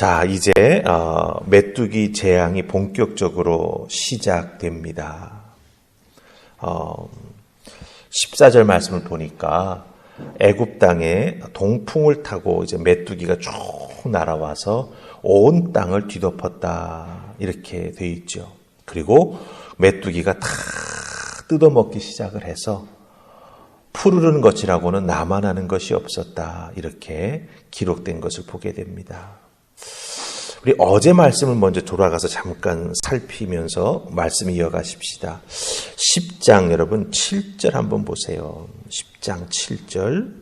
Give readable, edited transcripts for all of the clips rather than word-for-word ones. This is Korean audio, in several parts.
자, 이제 메뚜기 재앙이 본격적으로 시작됩니다. 14절 말씀을 보니까 애굽 땅에 동풍을 타고 이제 메뚜기가 쭉 날아와서 온 땅을 뒤덮었다, 이렇게 되어 있죠. 그리고 메뚜기가 다 뜯어먹기 시작을 해서 푸르른 것이라고는 나만하는 것이 없었다, 이렇게 기록된 것을 보게 됩니다. 우리 어제 말씀을 먼저 돌아가서 잠깐 살피면서 말씀 이어가십시다. 10장 여러분 7절 한번 보세요. 10장 7절.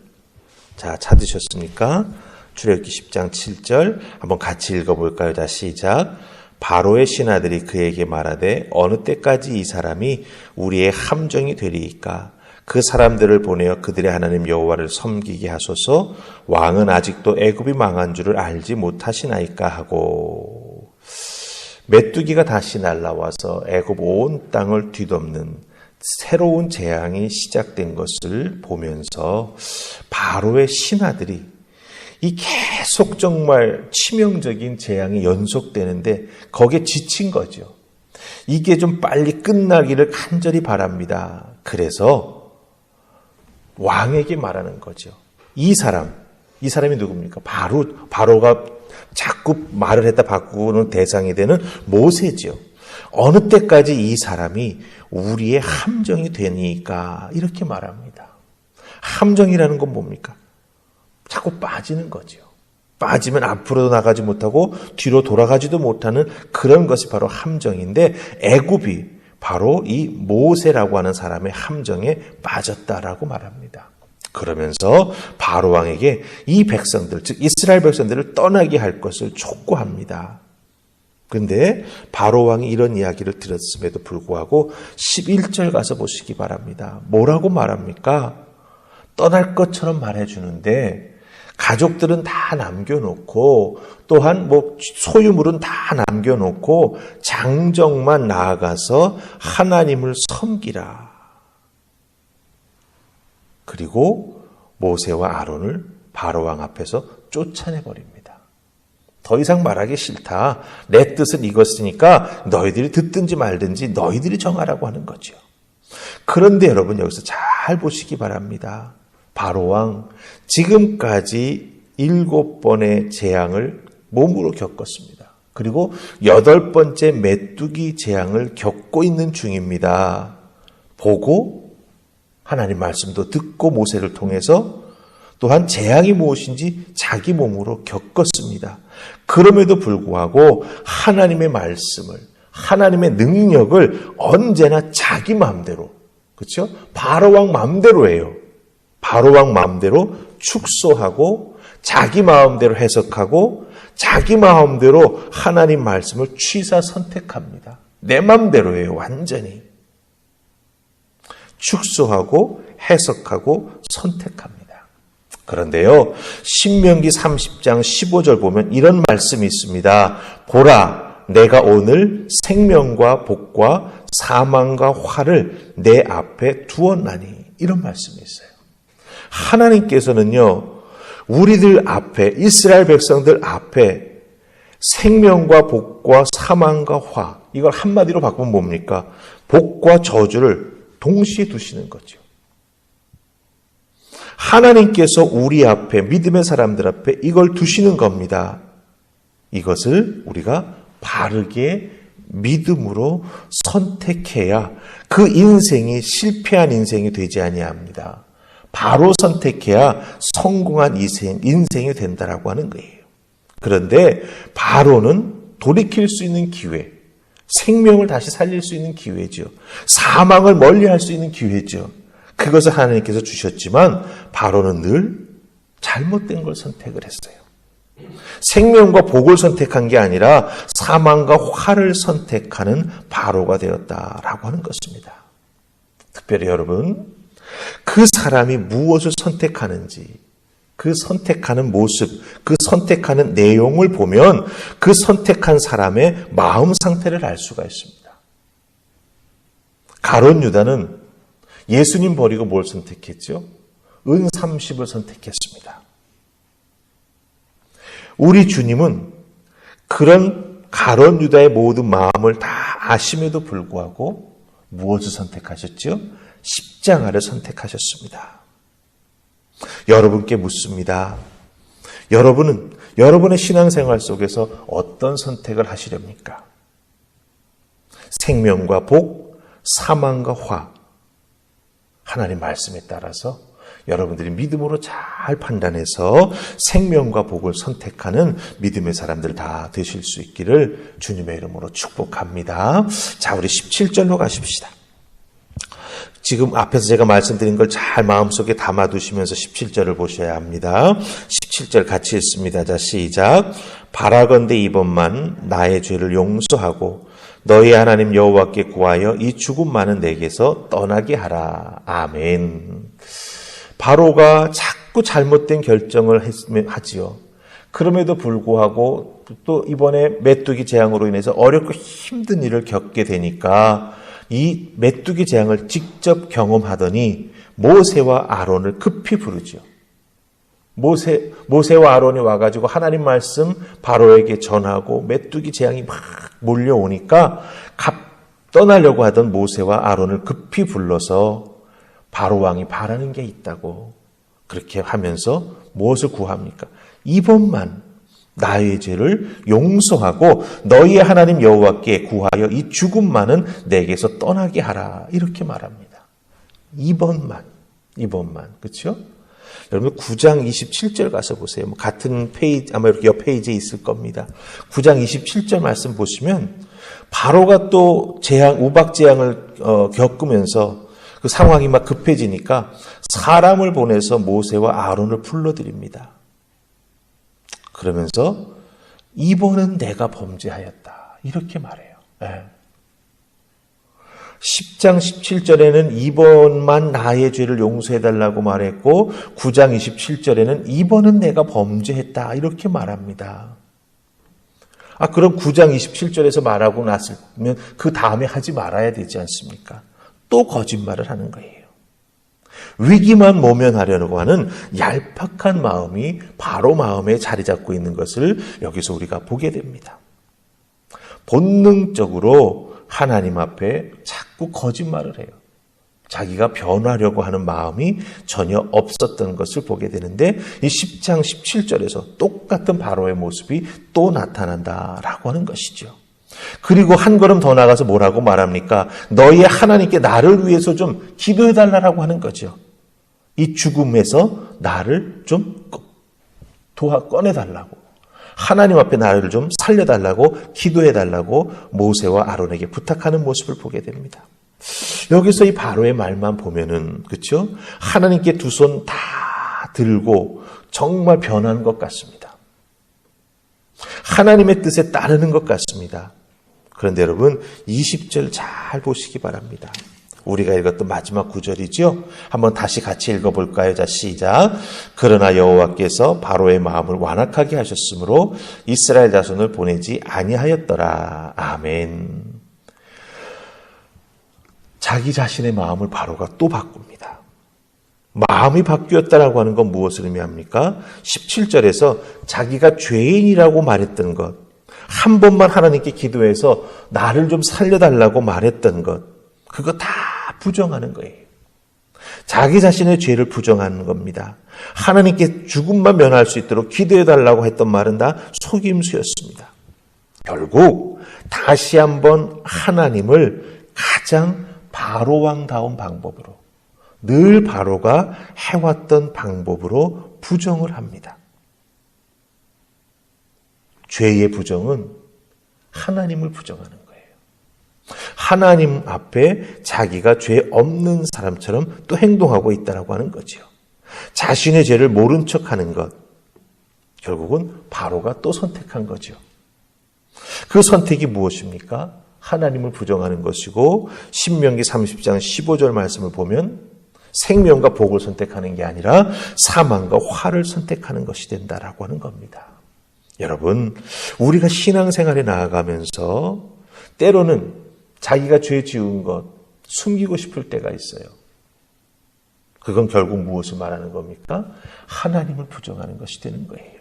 자, 찾으셨습니까? 출애굽기 10장 7절 한번 같이 읽어볼까요? 자, 시작. 바로의 신하들이 그에게 말하되 어느 때까지 이 사람이 우리의 함정이 되리이까? 그 사람들을 보내어 그들의 하나님 여호와를 섬기게 하소서. 왕은 아직도 애굽이 망한 줄을 알지 못하시나이까 하고. 메뚜기가 다시 날아와서 애굽 온 땅을 뒤덮는 새로운 재앙이 시작된 것을 보면서 바로의 신하들이 이 계속 정말 치명적인 재앙이 연속되는데 거기에 지친 거죠. 이게 좀 빨리 끝나기를 간절히 바랍니다. 그래서 왕에게 말하는 거죠. 이 사람이 누굽니까? 바로가 자꾸 말을 했다 바꾸는 대상이 되는 모세죠. 어느 때까지 이 사람이 우리의 함정이 되니까, 이렇게 말합니다. 함정이라는 건 뭡니까? 자꾸 빠지는 거죠. 빠지면 앞으로 나가지 못하고 뒤로 돌아가지도 못하는 그런 것이 바로 함정인데, 애굽이 바로 이 모세라고 하는 사람의 함정에 빠졌다라고 말합니다. 그러면서 바로 왕에게 이 백성들, 즉 이스라엘 백성들을 떠나게 할 것을 촉구합니다. 그런데 바로 왕이 이런 이야기를 들었음에도 불구하고 11절 가서 보시기 바랍니다. 뭐라고 말합니까? 떠날 것처럼 말해주는데 가족들은 다 남겨놓고 또한 소유물은 다 남겨놓고 장정만 나아가서 하나님을 섬기라. 그리고 모세와 아론을 바로왕 앞에서 쫓아내버립니다. 더 이상 말하기 싫다. 내 뜻은 이것이니까 너희들이 듣든지 말든지 너희들이 정하라고 하는 거죠. 그런데 여러분 여기서 잘 보시기 바랍니다. 바로왕 지금까지 7번의 재앙을 몸으로 겪었습니다. 그리고 8번째 메뚜기 재앙을 겪고 있는 중입니다. 보고 하나님 말씀도 듣고 모세를 통해서 또한 재앙이 무엇인지 자기 몸으로 겪었습니다. 그럼에도 불구하고 하나님의 말씀을, 하나님의 능력을 언제나 자기 마음대로, 그렇죠? 바로왕 마음대로예요. 바로왕 마음대로 축소하고 자기 마음대로 해석하고 자기 마음대로 하나님 말씀을 취사 선택합니다. 내 마음대로예요. 완전히 축소하고 해석하고 선택합니다. 그런데요, 신명기 30장 15절 보면 이런 말씀이 있습니다. 보라, 내가 오늘 생명과 복과 사망과 화를 내 앞에 두었나니. 이런 말씀이 있어요. 하나님께서는요, 우리들 앞에, 이스라엘 백성들 앞에 생명과 복과 사망과 화, 이걸 한마디로 바꾸면 뭡니까? 복과 저주를 동시에 두시는 거죠. 하나님께서 우리 앞에, 믿음의 사람들 앞에 이걸 두시는 겁니다. 이것을 우리가 바르게 믿음으로 선택해야 그 인생이 실패한 인생이 되지 아니합니다. 바로 선택해야 성공한 인생이 된다라고 하는 거예요. 그런데 바로는 돌이킬 수 있는 기회, 생명을 다시 살릴 수 있는 기회죠. 사망을 멀리할 수 있는 기회죠. 그것을 하나님께서 주셨지만 바로는 늘 잘못된 걸 선택을 했어요. 생명과 복을 선택한 게 아니라 사망과 화를 선택하는 바로가 되었다라고 하는 것입니다. 특별히 여러분, 그 사람이 무엇을 선택하는지, 그 선택하는 모습, 그 선택하는 내용을 보면 그 선택한 사람의 마음 상태를 알 수가 있습니다. 가룟 유다는 예수님 버리고 뭘 선택했죠? 은 30을 선택했습니다. 우리 주님은 그런 가룟 유다의 모든 마음을 다 아심에도 불구하고 무엇을 선택하셨죠? 십자가를 선택하셨습니다. 여러분께 묻습니다. 여러분은 여러분의 신앙생활 속에서 어떤 선택을 하시렵니까? 생명과 복, 사망과 화. 하나님 말씀에 따라서 여러분들이 믿음으로 잘 판단해서 생명과 복을 선택하는 믿음의 사람들 다 되실 수 있기를 주님의 이름으로 축복합니다. 자, 우리 17절로 가십시다. 지금 앞에서 제가 말씀드린 걸 잘 마음속에 담아두시면서 17절을 보셔야 합니다. 17절 같이 읽습니다. 자, 시작. 바라건대 이번만 나의 죄를 용서하고 너희 하나님 여호와께 구하여 이 죽음만은 내게서 떠나게 하라. 아멘. 바로가 자꾸 잘못된 결정을 하지요. 그럼에도 불구하고 또 이번에 메뚜기 재앙으로 인해서 어렵고 힘든 일을 겪게 되니까 이 메뚜기 재앙을 직접 경험하더니 모세와 아론을 급히 부르죠. 모세와 아론이 와가지고 하나님 말씀 바로에게 전하고 메뚜기 재앙이 막 몰려오니까 떠나려고 하던 모세와 아론을 급히 불러서 바로 왕이 바라는 게 있다고 그렇게 하면서 무엇을 구합니까? 이번만 나의 죄를 용서하고 너희의 하나님 여호와께 구하여 이 죽음만은 내게서 떠나게 하라. 이렇게 말합니다. 이번만. 그렇죠? 여러분 9장 27절 가서 보세요. 같은 페이지 아마 이렇게 옆 페이지에 있을 겁니다. 9장 27절 말씀 보시면 바로가 또 우박 재앙을 겪으면서 그 상황이 막 급해지니까 사람을 보내서 모세와 아론을 불러드립니다. 그러면서 이번은 내가 범죄하였다. 이렇게 말해요. 네. 10장 17절에는 이번만 나의 죄를 용서해달라고 말했고 9장 27절에는 이번은 내가 범죄했다. 이렇게 말합니다. 그럼 9장 27절에서 말하고 났으면 그 다음에 하지 말아야 되지 않습니까? 또 거짓말을 하는 거예요. 위기만 모면하려고 하는 얄팍한 마음이 바로 마음에 자리 잡고 있는 것을 여기서 우리가 보게 됩니다. 본능적으로 하나님 앞에 자꾸 거짓말을 해요. 자기가 변하려고 하는 마음이 전혀 없었던 것을 보게 되는데 이 10장 17절에서 똑같은 바로의 모습이 또 나타난다라고 하는 것이죠. 그리고 한 걸음 더 나가서 뭐라고 말합니까? 너희 하나님께 나를 위해서 좀 기도해달라고 하는 거죠. 이 죽음에서 나를 좀 꺼내달라고. 하나님 앞에 나를 좀 살려달라고 기도해달라고 모세와 아론에게 부탁하는 모습을 보게 됩니다. 여기서 이 바로의 말만 보면은 그렇죠? 하나님께 두 손 다 들고 정말 변한 것 같습니다. 하나님의 뜻에 따르는 것 같습니다. 그런데 여러분 20절 잘 보시기 바랍니다. 우리가 읽었던 마지막 구절이죠. 한번 다시 같이 읽어볼까요? 자, 시작. 그러나 여호와께서 바로의 마음을 완악하게 하셨으므로 이스라엘 자손을 보내지 아니하였더라. 아멘. 자기 자신의 마음을 바로가 또 바꿉니다. 마음이 바뀌었다라고 하는 건 무엇을 의미합니까? 17절에서 자기가 죄인이라고 말했던 것, 한 번만 하나님께 기도해서 나를 좀 살려달라고 말했던 것, 그거 다 부정하는 거예요. 자기 자신의 죄를 부정하는 겁니다. 하나님께 죽음만 면할 수 있도록 기도해달라고 했던 말은 다 속임수였습니다. 결국 다시 한번 하나님을 가장 바로왕다운 방법으로, 늘 바로가 해왔던 방법으로 부정을 합니다. 죄의 부정은 하나님을 부정하는 거예요. 하나님 앞에 자기가 죄 없는 사람처럼 또 행동하고 있다라고 하는 거죠. 자신의 죄를 모른 척하는 것, 결국은 바로가 또 선택한 거죠. 그 선택이 무엇입니까? 하나님을 부정하는 것이고 신명기 30장 15절 말씀을 보면 생명과 복을 선택하는 게 아니라 사망과 화를 선택하는 것이 된다라고 하는 겁니다. 여러분, 우리가 신앙생활에 나아가면서 때로는 자기가 죄 지은 것 숨기고 싶을 때가 있어요. 그건 결국 무엇을 말하는 겁니까? 하나님을 부정하는 것이 되는 거예요.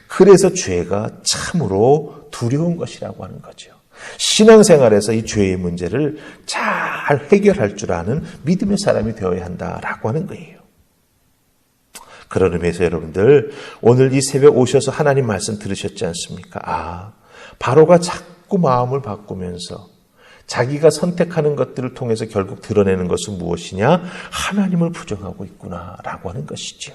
그래서 죄가 참으로 두려운 것이라고 하는 거죠. 신앙생활에서 이 죄의 문제를 잘 해결할 줄 아는 믿음의 사람이 되어야 한다라고 하는 거예요. 그런 의미에서 여러분들, 오늘 이 새벽 오셔서 하나님 말씀 들으셨지 않습니까? 바로가 자꾸 마음을 바꾸면서 자기가 선택하는 것들을 통해서 결국 드러내는 것은 무엇이냐? 하나님을 부정하고 있구나라고 하는 것이죠.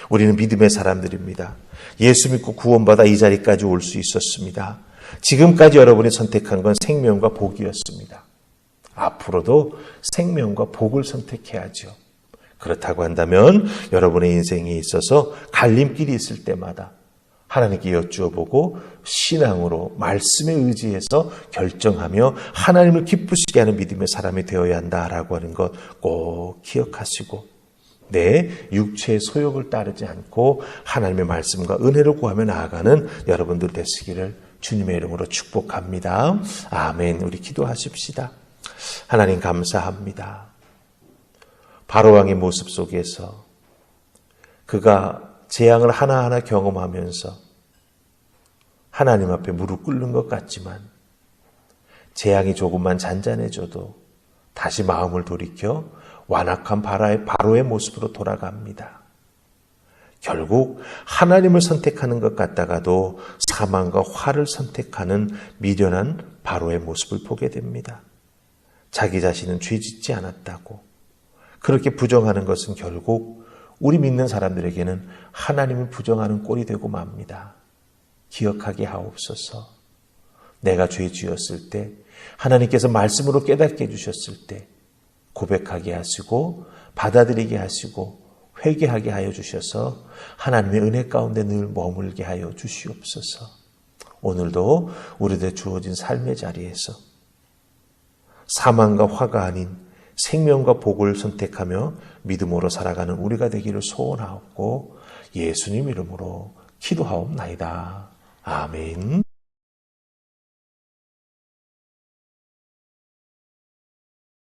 우리는 믿음의 사람들입니다. 예수 믿고 구원받아 이 자리까지 올 수 있었습니다. 지금까지 여러분이 선택한 건 생명과 복이었습니다. 앞으로도 생명과 복을 선택해야죠. 그렇다고 한다면 여러분의 인생에 있어서 갈림길이 있을 때마다 하나님께 여쭈어보고 신앙으로 말씀에 의지해서 결정하며 하나님을 기쁘시게 하는 믿음의 사람이 되어야 한다라고 하는 것 꼭 기억하시고, 내 육체의 소욕을 따르지 않고 하나님의 말씀과 은혜를 구하며 나아가는 여러분들 되시기를 주님의 이름으로 축복합니다. 아멘. 우리 기도하십시다. 하나님 감사합니다. 바로왕의 모습 속에서 그가 재앙을 하나하나 경험하면서 하나님 앞에 무릎 꿇는 것 같지만 재앙이 조금만 잔잔해져도 다시 마음을 돌이켜 완악한 바로의 모습으로 돌아갑니다. 결국 하나님을 선택하는 것 같다가도 사망과 화를 선택하는 미련한 바로의 모습을 보게 됩니다. 자기 자신은 죄짓지 않았다고 그렇게 부정하는 것은 결국 우리 믿는 사람들에게는 하나님을 부정하는 꼴이 되고 맙니다. 기억하게 하옵소서. 내가 죄 지었을 때, 하나님께서 말씀으로 깨닫게 해주셨을 때 고백하게 하시고 받아들이게 하시고 회개하게 하여 주셔서 하나님의 은혜 가운데 늘 머물게 하여 주시옵소서. 오늘도 우리들 주어진 삶의 자리에서 사망과 화가 아닌 생명과 복을 선택하며 믿음으로 살아가는 우리가 되기를 소원하옵고 예수님 이름으로 기도하옵나이다. 아멘.